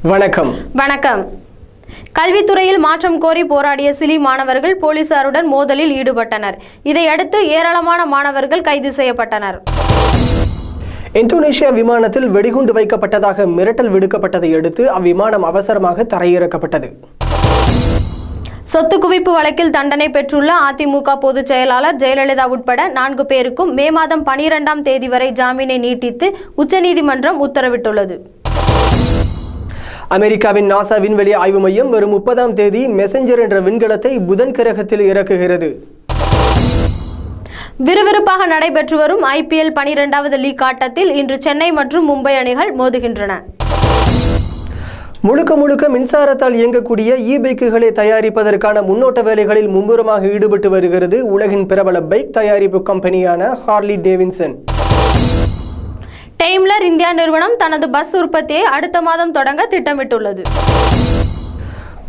வணக்கம். வணக்கம். கல்வித்துறையில் மாற்றம் கோரி போராடிய சிலி மாணவர்கள் போலீசாருடன் மோதலில் ஈடுபட்டனர். இதையடுத்து ஏராளமான மாணவர்கள் கைது செய்யப்பட்டனர். இந்தோனேஷியா விமானத்தில் வெடிகுண்டு வைக்கப்பட்டதாக மிரட்டல் விடுக்கப்பட்டதை அடுத்து அவ்விமானம் அவசரமாக தரையிறக்கப்பட்டது. சொத்து குவிப்பு வழக்கில் தண்டனை பெற்றுள்ள அதிமுக பொதுச் செயலாளர் ஜெயலலிதா உட்பட 4 பேருக்கும் மே மாதம் 12ஆம் தேதி வரை ஜாமீனை நீட்டித்து உச்சநீதிமன்றம் உத்தரவிட்டுள்ளது. அமெரிக்காவின் நாசா விண்வெளி ஆய்வு மையம் வரும் 30ஆம் தேதி மெசஞ்சர் என்ற விண்கலத்தை புதன் கிரகத்தில் இறக்குகிறது. விறுவிறுப்பாக நடைபெற்று வரும் IPL 12வது லீக் ஆட்டத்தில் இன்று சென்னை மற்றும் மும்பை அணிகள் மோதுகின்றன. முழுக்க மின்சாரத்தால் இயங்கக்கூடிய பைக்குகளை தயாரிப்பதற்கான முன்னோட்ட வேலைகளில் மும்முரமாக ஈடுபட்டு வருகிறது உலகின் பிரபல பைக் தயாரிப்பு கம்பெனியான ஹார்லி டேவின்சன். டெய்ம்லர் இந்தியா நிறுவனம் தனது பஸ் உற்பத்தியை அடுத்த மாதம் தொடங்க திட்டமிட்டுள்ளது.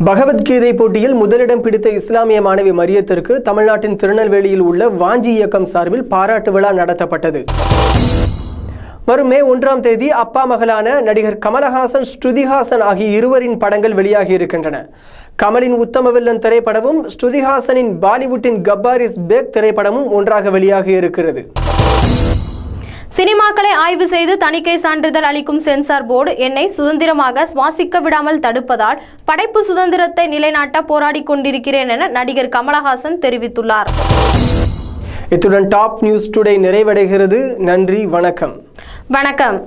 பகவத்கீதை போட்டியில் முதலிடம் பிடித்த இஸ்லாமிய மாணவி மரியத்திற்கு தமிழ்நாட்டின் திருநெல்வேலியில் உள்ள வாஞ்சி இயக்கம் சார்பில் பாராட்டு விழா நடத்தப்பட்டது. வரும் மே 1ஆம் தேதி அப்பா மகளான நடிகர் கமலஹாசன், ஸ்ருதிஹாசன் ஆகிய இருவரின் படங்கள் வெளியாகி இருக்கின்றன. கமலின் உத்தமவில்லன் திரைப்படமும் ஸ்ருதிஹாசனின் பாலிவுட்டின் கப்பார் இஸ் பேக் திரைப்படமும் ஒன்றாக வெளியாகி இருக்கிறது. சினிமாக்களை ஆய்வு செய்து தணிக்கை சான்றிதழ் அளிக்கும் சென்சார் போர்டு என்னை சுதந்திரமாக சுவாசிக்க விடாமல் தடுப்பதால் படைப்பு சுதந்திரத்தை நிலைநாட்ட போராடி கொண்டிருக்கிறேன் என நடிகர் கமலஹாசன் தெரிவித்துள்ளார். இத்துடன் டாப் நியூஸ் டுடே நிறைவடைகிறது. நன்றி, வணக்கம். வணக்கம்.